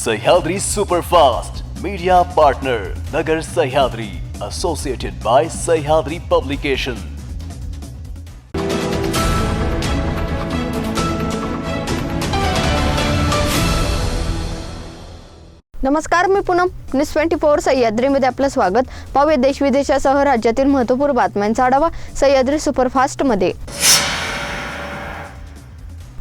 Sahyadri superfast media partner Nagar Sahyadri associated by Sahyadri publication. नमस्कार, मी Poonam news 24 सह्याद्रीमध्ये आपलं स्वागत। पाहूया देश विदेशासह राज्यातील महत्त्वपूर्ण बातम्यांचा आढावा सह्याद्री सुपरफास्ट मध्ये।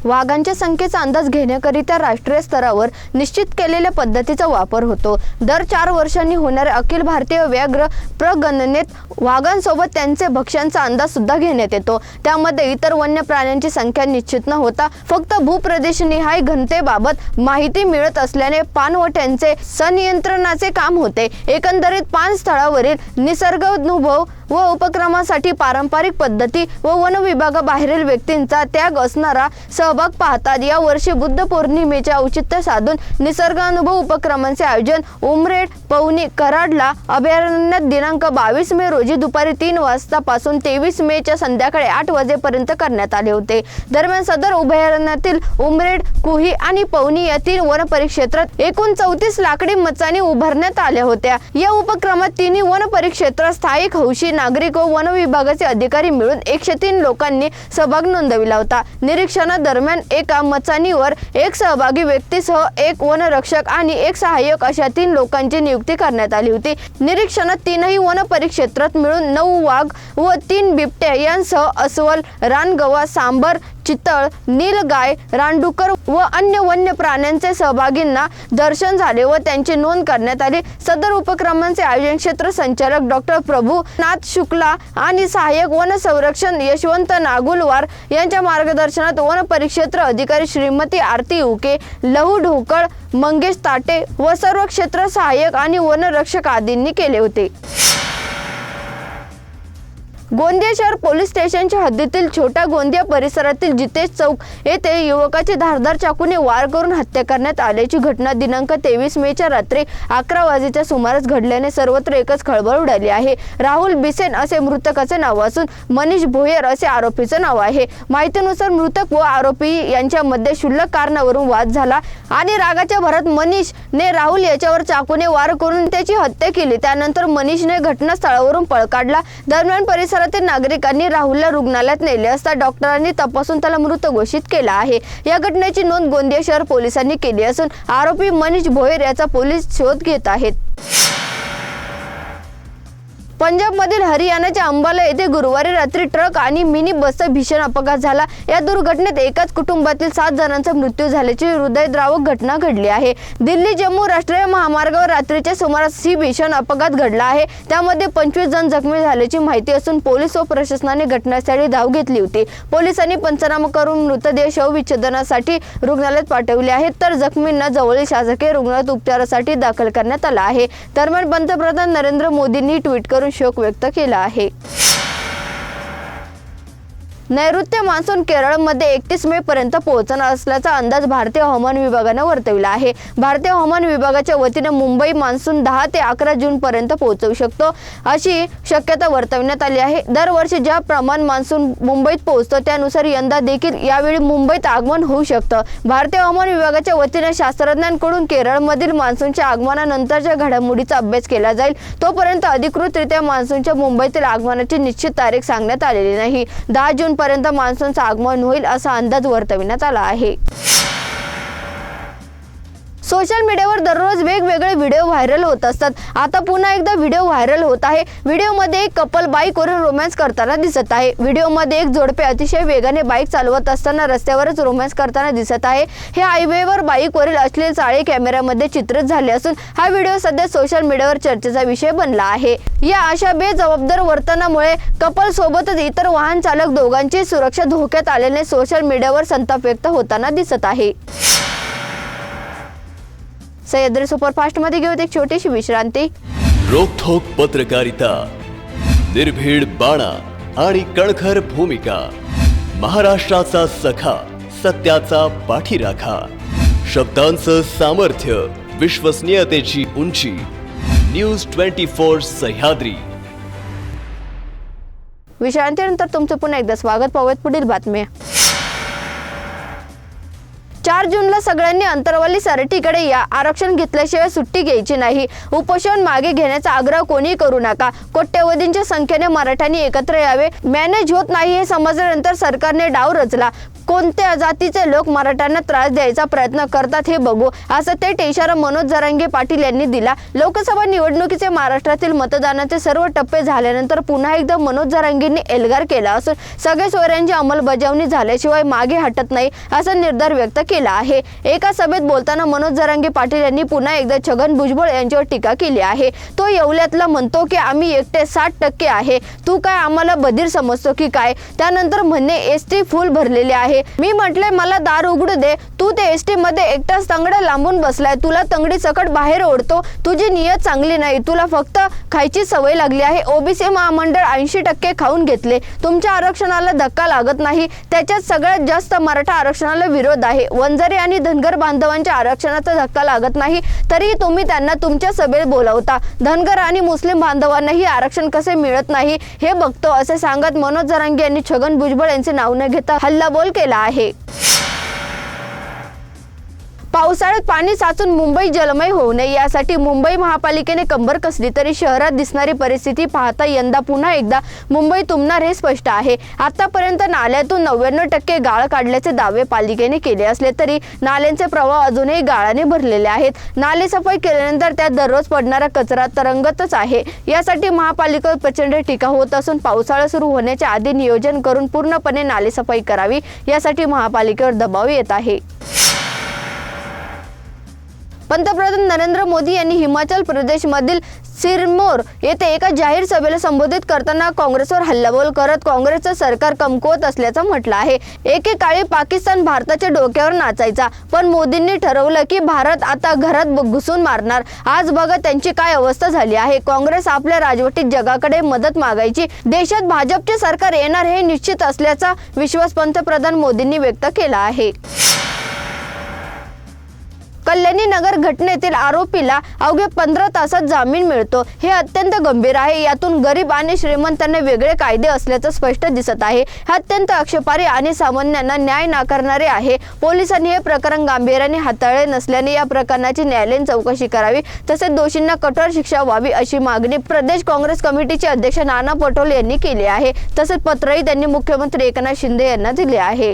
वाघांच्या संख्येचा अंदाज घेण्याकरिता राष्ट्रीय स्तरावर निश्चित केलेल्या पद्धतीचा वापर होतो। दर 4 वर्षांनी होणाऱ्या अखिल भारतीय व्याघ्र प्रगणनेत वाघांसोबत त्यांचे भक्ष्यांचा अंदाज सुद्धा घेण्यात येतो। त्यामध्ये इतर वन्य प्राण्यांची संख्या निश्चित न होता फक्त भूप्रदेशनिहाय घनतेबाबत माहिती मिळत असल्याने पाणवठ्यांचे संनियंत्रणाचे काम होते। एकंदरीत 5 स्थळावरील निसर्ग अनुभव व उपक्रमासाठी पारंपरिक पद्धती व वन विभागाबाहेरील व्यक्तींचा त्याग असणारा सहभाग पाहतात। या वर्षी बुद्ध पौर्णिमेचे औचित्य साधून निसर्ग अनुभव उपक्रमांचे आयोजन उमरेड पवनी कराडला अभयारण्यात दिनांक 22 मे रोजी दुपारी 3 वाजतापासून 23 मेच्या संध्याकाळी 8 वाजेपर्यंत करण्यात आले होते। दरम्यान सदर अभयारण्यातील उमरेड कुही आणि पवनी या 3 वन परिक्षेत्रात एकूण 34 लाकडी मचाणी उभारण्यात आल्या होत्या। या उपक्रमात 3 वन परिक्षेत्रात स्थायिक हौशी नागरिक व वन विभागाचे अधिकारी मिळून 103 लोकांनी सहभाग नोंदविला होता। निरीक्षणादरम्यान एका मचाणीवर एक सहभागी व्यक्तीसह एक वनरक्षक आणि एक सहाय्यक अशा 3 लोकांची नियुक्ती करण्यात आली होती। निरीक्षणात 3ही वन परिक्षेत्रात मिळून 9 वाघ व 3 बिबट्या यांसह अस्वल, रानगवा, सांबर, चितळ, नीलगाय, रानडुक्कर व अन्य वन्य प्राण्यांचे सहभागींना दर्शन झाले व त्यांची नोंद करण्यात आली। सदर उपक्रमांचे आयोजन क्षेत्र संचालक डॉक्टर प्रभुनाथ शुक्ला आणि सहाय्यक वन संरक्षण यशवंत नागुलवार यांच्या मार्गदर्शनात वन परिक्षेत्र अधिकारी श्रीमती आरती उके, लहू ढोकळ, मंगेश ताटे व सर्व क्षेत्र सहाय्यक आणि वनरक्षक आदींनी केले होते। गोंदिया शहर पोलीस स्टेशनच्या हद्दीतील छोटा गोंदिया परिसरातील जितेश चौक येथे युवकाची धारदार चाकूने वार करून हत्या करण्यात आल्याची घटना दिनांक 23 मेच्या रात्री 11 वाजेच्या सुमारास घडल्याने सर्वत्र एकच खळबळ उडाली आहे। राहुल बिसेन असे मृतकाचे नाव असून मनीष भोयर असे आरोपीचे नाव आहे। माहितीनुसार मृतक व आरोपी यांच्यामध्ये क्षुल्लक कारणावरून वाद झाला आणि रागाच्या भरात मनीषने राहुल याच्यावर चाकूने वार करून त्याची हत्या केली। त्यानंतर मनीषने घटनास्थळावरून पळ काढला। दरम्यान परिसरातील नागरिकांनी राहुलला रुग्णालयात नेले असता डॉक्टरांनी तपासून त्याला मृत घोषित केला आहे। या घटनेची नोंद गोंदिया शहर पोलिसांनी केली असून आरोपी मनीष भोयर याचा पोलीस शोध घेत आहेत। पंजाबमधील हरियाणाच्या अंबाला येथे गुरुवारी रात्री ट्रक आणि मिनी बसचा भीषण अपघात झाला। या दुर्घटनेत एकाच कुटुंबातील 7 जणांचा मृत्यू झाल्याची हृदयद्रावक घटना घडली आहे। दिल्ली जम्मू राष्ट्रीय महामार्गावर रात्रीच्या सुमारास ही भीषण अपघात घडला आहे। त्यामध्ये 25 जण जखमी झाल्याची माहिती असून पोलीस व प्रशासनाने घटनास्थळी धाव घेतली होती। पोलिसांनी पंचनामा करून मृतदेह शवविच्छेदनासाठी रुग्णालयात पाठवले आहेत, तर जखमींना जवळील शासकीय रुग्णालयात उपचारासाठी दाखल करण्यात आला आहे। दरम्यान पंतप्रधान नरेंद्र मोदींनी ट्विट करून शोक व्यक्त केला आहे। नैऋत्य मान्सून केरळमध्ये 31 मे पर्यंत पोहोचणार असल्याचा अंदाज भारतीय हवामान विभागाने वर्तविला आहे। भारतीय हवामान विभागाच्या वतीने मुंबई मान्सून 10 ते 11 जून पर्यंत पोहोचू शकतो अशी शक्यता वर्तवण्यात आली आहे। दरवर्षी ज्या प्रमाण मान्सून मुंबईत पोहोचतो त्यानुसार यंदा देखील यावेळी मुंबईत आगमन होऊ शकतं। भारतीय हवामान विभागाच्या वतीने शास्त्रज्ञांकडून केरळमधील मान्सूनच्या आगमनानंतरच्या घडामोडीचा अभ्यास केला जाईल। तोपर्यंत अधिकृतरित्या मान्सूनच्या मुंबईतील आगमनाची निश्चित तारीख सांगण्यात आलेली नाही। 10 जून पर्यंत मान्सूनचं आगमन होईल असा अंदाज वर्तविण्यात आला आहे। सोशल मीडियावर दररोज वेगवेगळे व्हिडिओ व्हायरल होत असतात। आता पुन्हा एकदा व्हिडिओ व्हायरल होत आहे। व्हिडिओमध्ये एक कपल बाईकवरून रोमॅन्स करताना दिसत आहे। व्हिडिओमध्ये एक जोडपे अतिशय वेगाने बाईक चालवत असताना रस्त्यावरच रोमॅन्स करताना दिसत आहे। हे हायवेवर बाईकवरील अश्लील चाळे कॅमेऱ्यामध्ये चित्रित झाले असून हा व्हिडिओ सध्या सोशल मीडियावर चर्चेचा विषय बनला आहे। या अशा बेजबाबदार वर्तनामुळे कपल सोबतच इतर वाहन चालक दोघांची सुरक्षा धोक्यात आल्याने सोशल मीडियावर संताप व्यक्त होताना दिसत आहे। सह्याद्री सुपरफास्ट मध्ये घेऊत एक छोटीशी विश्रांती। रोखोक पत्रकारिता, निर्भीड बाणा आणि कणखर भूमिका, महाराष्ट्राचा सखा, सत्याचा पाठीराखा, शब्दांचं सामर्थ्य, विश्वसनीयतेची उंची, न्यूज 24 सह्याद्री। विश्रांतीनंतर तुमचं पुन्हा एकदा स्वागत। पाहूयात पुढील बातम्या। 4 जूनला सगळ्यांनी अंतरवाली सरटीकडे या, आरक्षण घेतल्याशिवाय सुट्टी घ्यायची नाही. उपोषण मागे घेण्याचा आग्रह कोणी करू नका. कोट्यवधींच्या संख्येने मराठ्यांनी एकत्र यावे. मॅनेज होत नाही हे समजल्यानंतर सरकारने डाव रचला. कोणत्या जातीचे लोक मराठ्यांना त्रास द्यायचा प्रयत्न करतात हे बघू, असं थेट इशारा मनोज जरांगे पाटील यांनी दिला. लोकसभा निवडणुकीचे महाराष्ट्रातील मतदानाचे सर्व टप्पे झाल्यानंतर पुन्हा एकदा मनोज जरांगेंनी एल्गार केला असून सगळे सोयऱ्यांची अंमलबजावणी झाल्याशिवाय मागे हटत नाही असा निर्धार व्यक्त केला आहे. एका सभेत बोलताना मनोज जरांगे पाटील यांनी पुन्हा एकदा छगन भुजबळ यांच्यावर टीका केली आहे. तो येवल्यातला म्हणतो की आम्ही एकटे 60% आहे, तू काय आम्हाला बधीर समजतो की काय? त्यानंतर म्हणणे एसटी फुल भरलेले आहे. मी म्हटले मला दार उघडू दे, तू ते एसटी मध्ये एकटाच तंगडा लांबून बसलाय, तुला तंगडी सकट बाहेर ओढतो. तुझी नियत चांगली नाही, तुला फक्त खायची सवय लागली आहे. ओबीसी महामंडळ 80% खाऊन घेतले. तुमच्या आरक्षणाला धक्का लागत नाही, त्याच्यात सगळ्यात जास्त मराठा आरक्षणाला विरोध आहे. वंजारी आणि धनगर बांधवांच्या आरक्षणाचा धक्का लागत नाही, तरी तुम्ही त्यांना तुमच्या सभेत बोलावता. धनगर आणि मुस्लिम बांधवांनाही आरक्षण कसे मिळत नाही हे बघतो, असे सांगत मनोज जरांगे यांनी छगन भुजबळ यांचे नाव न घेता हल्लाबोल केला आहे. पावसाळ्यात पाणी साचून मुंबई जलमय होऊ नये यासाठी मुंबई महापालिकेने कंबर कसली, तरी शहरात दिसणारी परिस्थिती पाहता यंदा पुन्हा एकदा मुंबई तुंबणार हे स्पष्ट आहे. आतापर्यंत नाल्यातून 99% गाळ काढल्याचे दावे पालिकेने केले असले तरी नाल्यांचे प्रवाह अजूनही गाळाने भरलेले आहेत. नाले सफाई केल्यानंतर त्यात दररोज पडणारा कचरा तरंगतच आहे. यासाठी महापालिकेवर प्रचंड टीका होत असून पावसाळा सुरू होण्याच्या आधी नियोजन करून पूर्णपणे नाले सफाई करावी यासाठी महापालिकेवर दबाव येत आहे. पंतप्रधान नरेंद्र मोदी यांनी हिमाचल प्रदेशमधील सिरमौर येथे एका जाहीर सभेला संबोधित करताना काँग्रेसवर हल्लाबोल करत काँग्रेसचं सरकार कमकुवत असल्याचं म्हटलं आहे. एकेकाळी पाकिस्तान भारताच्या डोक्यावर नाचायचा, पण मोदींनी ठरवलं की भारत आता घरात घुसून मारणार. आज बघा त्यांची काय अवस्था झाली आहे. काँग्रेस आपल्या राजवटीत जगाकडे मदत मागायची. देशात भाजपचे सरकार येणार हे निश्चित असल्याचा विश्वास पंतप्रधान मोदींनी व्यक्त केला आहे. कल्याणी नगर घटनेतील आरोपीला अवघ्या 15 तासात जामीन मिळतो, हे अत्यंत गंभीर आहे. यातून गरीब आणि श्रीमंतांना वेगळे कायदे असल्याचं स्पष्ट दिसत आहे. हे अत्यंत आक्षेपार्ह आणि सामान्यांना न्याय नाकारणारे आहे. पोलिसांनी हे प्रकरण गांभीर्याने हाताळले नसल्याने या प्रकरणाची न्यायालयीन चौकशी करावी, तसेच दोषींना कठोर शिक्षा व्हावी अशी मागणी प्रदेश काँग्रेस कमिटीचे अध्यक्ष नाना पटोले यांनी केली आहे. तसेच पत्रही त्यांनी मुख्यमंत्री एकनाथ शिंदे यांना दिले आहे.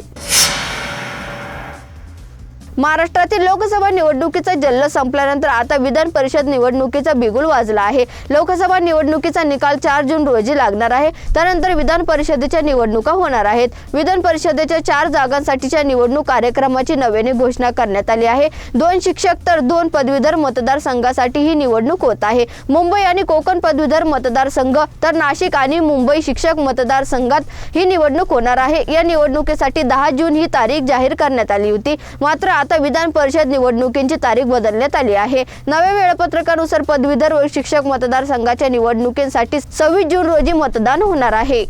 महाराष्ट्रातील लोकसभा निवडणुकीचा जल्लोष संपल्यानंतर आता विधान परिषद निवडणुकीचा बिगुल वाजला आहे. लोकसभा निवडणुकीचा निकाल 4 जून रोजी लागणार आहे. त्यानंतर विधान परिषदेच्या निवडणुका होणार आहेत. विधान परिषदेच्या 4 जागांसाठीच्या निवडणूक कार्यक्रमाची नव्याने घोषणा करण्यात आली आहे. 2 शिक्षक तर 2 पदवीधर मतदारसंघासाठी ही निवडणूक होत आहे. मुंबई आणि कोकण पदवीधर मतदारसंघ तर नाशिक आणि मुंबई शिक्षक मतदारसंघात ही निवडणूक होणार आहे. या निवडणुकीसाठी 10 जून ही तारीख जाहीर करण्यात आली होती. मात्र आता विधान परिषद निवडणुकीची तारीख बदलण्यात आली आहे. नव्या वेळापत्रकानुसार पदवीधर व शिक्षक मतदारसंघाच्या निवडणुकीसाठी 26 जून रोजी मतदान होणार आहे.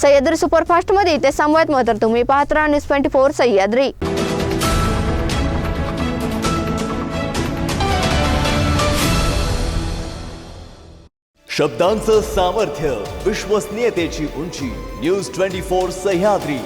सह्याद्री सुपरफास्ट मध्ये इथे संवाद मात्र तुम्ही पाहत राहा न्यूज 24 सह्याद्री. शब्दांचं सामर्थ्य, विश्वसनीयतेची उंची. न्यूज 24 सह्याद्री.